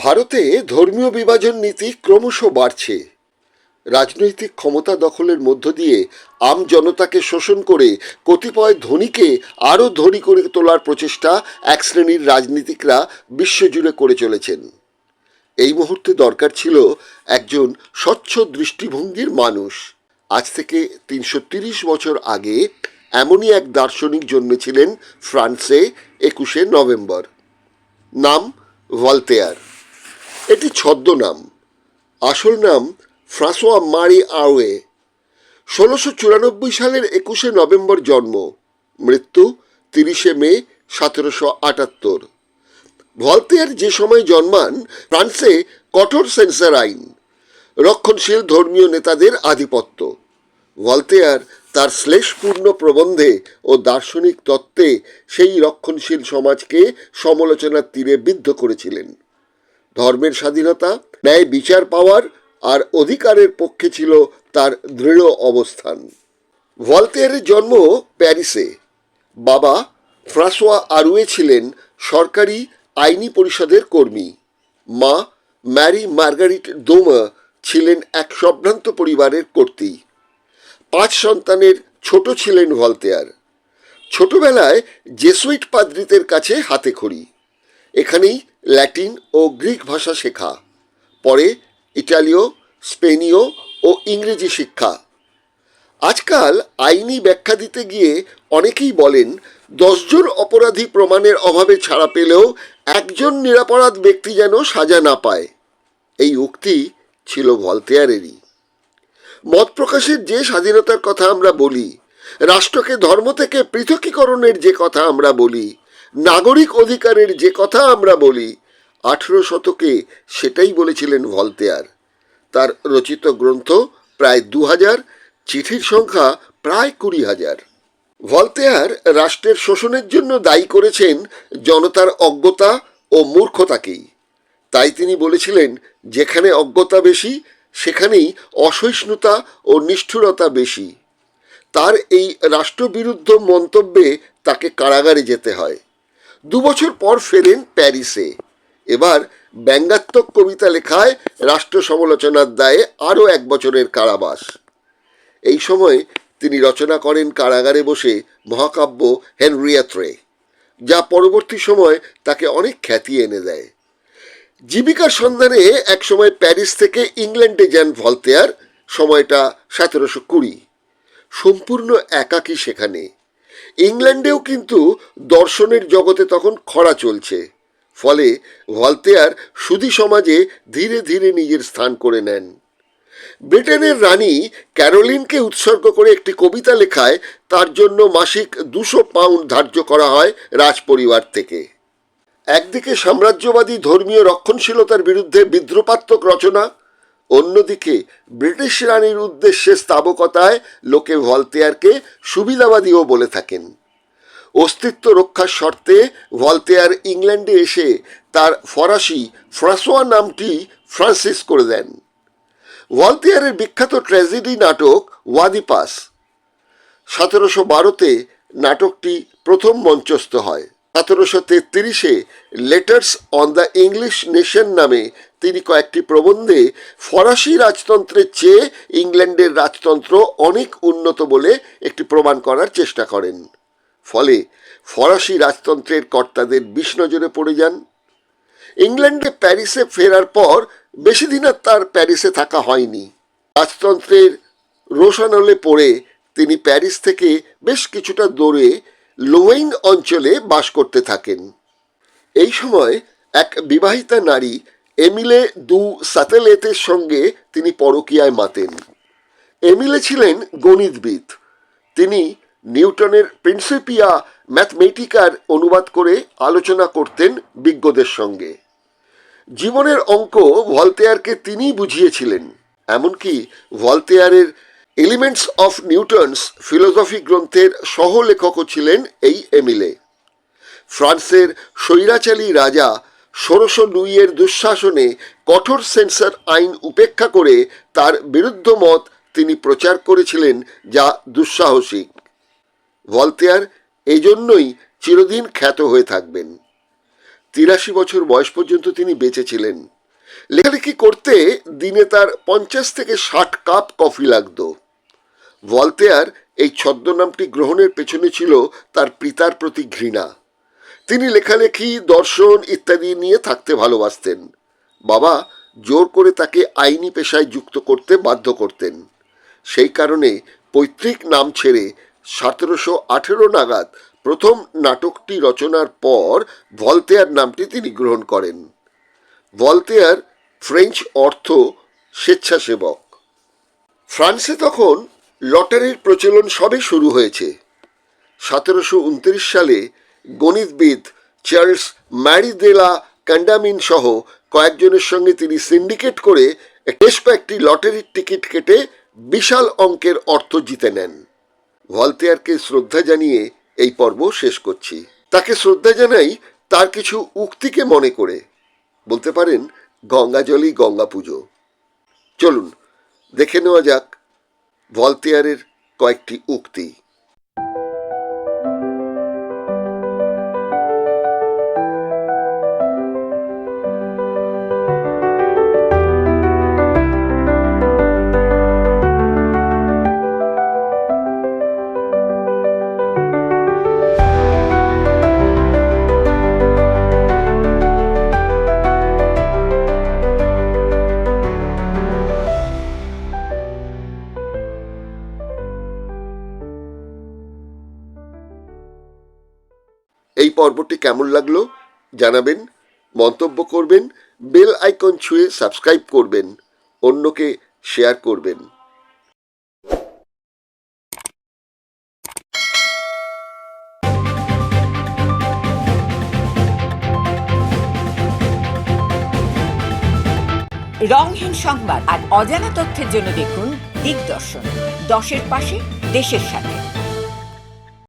ভারতে ধর্মীয় বিভাজন নীতি ক্রমশ বাড়ছে। রাজনৈতিক ক্ষমতা দখলের মধ্য দিয়ে আম জনতাকে শোষণ করে কতিপয় ধনীকে আরও ধনী করে তোলার প্রচেষ্টা এক শ্রেণীর রাজনীতিকরা বিশ্বজুড়ে করে চলেছেন। এই মুহূর্তে দরকার ছিল একজন স্বচ্ছ দৃষ্টিভঙ্গির মানুষ। আজ থেকে ৩৩০ বছর আগে এমনই এক দার্শনিক জন্মেছিলেন ফ্রান্সে ২১শে নভেম্বর। নাম ভলতেয়ার। এটি ছদ্মনাম। আসল নাম ফ্রাঁসোয়া মারি আরওয়ে। ১৬৯৪ সালের ২১শে নভেম্বর জন্ম, মৃত্যু ৩০শে মে ১৭৭৮। ভলতেয়ার যে সময় জন্মান, ফ্রান্সে কঠোর সেন্সর আইন, রক্ষণশীল ধর্মীয় নেতাদের আধিপত্য। ভলতেয়ার তার শ্লেষপূর্ণ প্রবন্ধে ও দার্শনিক তত্ত্বে সেই রক্ষণশীল সমাজকে সমালোচনার তীরে বিদ্ধ করেছিলেন। ধর্মের স্বাধীনতা, ন্যায় বিচার পাওয়ার আর অধিকারের পক্ষে ছিল তার দৃঢ় অবস্থান। ভলতেয়ারের জন্ম প্যারিসে। বাবা ফ্রাঁসোয়া আরুয়ে ছিলেন সরকারি আইনি পরিষদের কর্মী। মা ম্যারি মার্গারিট দোমা ছিলেন এক সম্ভ্রান্ত পরিবারের কর্ত্রী। ৫ সন্তানের ছোট ছিলেন ভলতেয়ার। ছোটবেলায় জেসুইট পাদ্রীদের কাছে হাতেখড়ি। এখানেই ল্যাটিন ও গ্রিক ভাষা শেখা, পরে ইটালীয়, স্পেনীয় ও ইংরেজি শিক্ষা। আজকাল আইনি ব্যাখ্যা দিতে গিয়ে অনেকেই বলেন ১০ জন অপরাধী প্রমাণের অভাবে ছাড়া পেলেও একজন নিরপরাধ ব্যক্তি যেন সাজা না পায়। এই উক্তি ছিল ভলতেয়ারেরই। মত প্রকাশের যে স্বাধীনতার কথা আমরা বলি, রাষ্ট্রকে ধর্ম থেকে পৃথকীকরণের যে কথা আমরা বলি, নাগরিক অধিকারের যে কথা আমরা বলি, ১৮ শতকে সেটাই বলেছিলেন ভলতেয়ার। তার রচিত গ্রন্থ প্রায় ২০০০, চিঠির সংখ্যা প্রায় ২০,০০০। ভলতেয়ার রাষ্ট্রের শোষণের জন্য দায়ী করেছেন জনতার অজ্ঞতা ও মূর্খতাকেই। তাই তিনি বলেছিলেন, যেখানে অজ্ঞতা বেশি সেখানেই অসহিষ্ণুতা ও নিষ্ঠুরতা বেশি। তার এই রাষ্ট্রবিরুদ্ধ মন্তব্যে তাকে কারাগারে যেতে হয়। ২ বছর পর ফেরেন প্যারিসে। এবার ব্যঙ্গাত্মক কবিতা লেখায় রাষ্ট্র সমালোচনার দায়ে আরও ১ বছরের কারাবাস। এই সময় তিনি রচনা করেন কারাগারে বসে মহাকাব্য হেনরিয়েত্রে, যা পরবর্তী সময় তাকে অনেক খ্যাতি এনে দেয়। জীবিকার সন্ধানে একসময় প্যারিস থেকে ইংল্যান্ডে যান ভলতেয়ার। সময়টা ১৭২০। সম্পূর্ণ একাকী সেখানে। ইংল্যান্ডেও কিন্তু দর্শনের জগতে তখন খরা চলছে। ফলে ভলতেয়ার সুধী সমাজে ধীরে ধীরে নিজের স্থান করে নেন। ব্রিটেনের রানী ক্যারোলিনকে উৎসর্গ করে একটি কবিতা লেখায় তার জন্য মাসিক ২০০ পাউন্ড ধার্য করা হয় রাজপরিবার থেকে। একদিকে সাম্রাজ্যবাদী ধর্মীয় রক্ষণশীলতার বিরুদ্ধে বিদ্রোপাত্মক রচনা, অন্যদিকে ব্রিটিশ রানীর উদ্দেশ্যে স্তাবকতায় লোকে ভলতেয়ারকে সুবিধাবাদীও বলে থাকেন। অস্তিত্ব রক্ষার শর্তে ভলতেয়ার ইংল্যান্ডে এসে তার ফরাসি ফ্রাঁসোয়া নামটি ফ্রান্সিস করে দেন। ভলতেয়ারের বিখ্যাত ট্র্যাজেডি নাটক ওয়াদিপাস ১৭১২-তে নাটকটি প্রথম মঞ্চস্থ হয়। ১৭৩৩-এ letters on the English nation নামে তিনি কয়েকটি প্রবন্ধে ফরাসি রাজতন্ত্রের চেয়ে ইংল্যান্ডের রাজতন্ত্র অনেক উন্নত বলে একটি প্রমাণ করার চেষ্টা করেন। ফলে ফরাসি রাজতন্ত্রের কর্তাদের বিষ নজরে পড়ে যান। ইংল্যান্ডে প্যারিসে ফেরার পর বেশি দিন আর তার প্যারিসে থাকা হয়নি। রাজতন্ত্রের রোষানলে পড়ে তিনি প্যারিস থেকে বেশ কিছুটা দূরে লোয়েইন অঞ্চলে বাস করতে থাকেন। এই সময় এক বিবাহিতা নারী এমিলে দু সাতেলেতের সঙ্গে তিনি পরকীয়ায় মাতেন। এমিলে ছিলেন গণিতবিদ। তিনি নিউটনের প্রিন্সিপিয়া ম্যাথমেটিকার অনুবাদ করে আলোচনা করতেন বিজ্ঞদের সঙ্গে। জীবনের অঙ্ক ভলতেয়ারকে তিনিই বুঝিয়েছিলেন। এমনকি ভলতেয়ারের এলিমেন্টস অফ নিউটনস ফিলোসফি গ্রন্থের সহলেখকও ছিলেন এই এমিলে। ফ্রান্সের স্বৈরাচারী রাজা ষোড়শ লুইয়ের দুঃশাসনে কঠোর সেন্সর আইন উপেক্ষা করে তার বিরুদ্ধ মত তিনি প্রচার করেছিলেন, যা দুঃসাহসিক। ভলতেয়ার এই জন্যই চিরদিন খ্যাত হয়ে থাকবেন। 83 বছর বয়স পর্যন্ত তিনি বেঁচে ছিলেন। লেখালেখি করতে দিনে তার 50 থেকে 60 কাপ কফি লাগত। ভলতেয়ার এই ছদ্মনামটি গ্রহণের পেছনে ছিল তার পিতার প্রতি ঘৃণা। তিনি লেখালেখি, দর্শন ইত্যাদি নিয়ে থাকতে ভালোবাসতেন। বাবা জোর করে তাকে আইনি পেশায় যুক্ত করতে বাধ্য করতেন। সেই কারণে পৈতৃক নাম ছেড়ে 1718 নাগাদ প্রথম নাটকটি রচনার পর ভলতেয়ার নামটি তিনি গ্রহণ করেন। ভলতেয়ার ফ্রেঞ্চ অর্থ স্বেচ্ছাসেবক। ফ্রান্সে তখন লটারির প্রচলন সবে শুরু হয়েছে। 1729 সালে গণিতবিদ চার্লস ম্যারি দে লা ক্যান্ডামিন সহ কয়েকজনের সঙ্গে তিনি সিন্ডিকেট করে বেশ কয়েকটি লটারির টিকিট কেটে বিশাল অঙ্কের অর্থ জিতে নেন। ভলতেয়ারকে শ্রদ্ধা জানিয়ে এই পর্ব শেষ করছি। তাকে শ্রদ্ধা জানাই তার কিছু উক্তিকে মনে করে। বলতে পারেন গঙ্গা জলই গঙ্গা পুজো। চলুন দেখে নেওয়া যাক ভলতেয়ারের কয়েকটি উক্তি। এই পর্বটি কেমন লাগলো জানাবেন, মন্তব্য করবেন, বেল আইকন ছুঁয়ে সাবস্ক্রাইব করবেন, অন্যকে শেয়ার করবেন। রংহীন সংবাদ আর অজানা তথ্যের জন্য দেখুন দিগদর্শন, 10-এর পাশে, দেশের সাথে।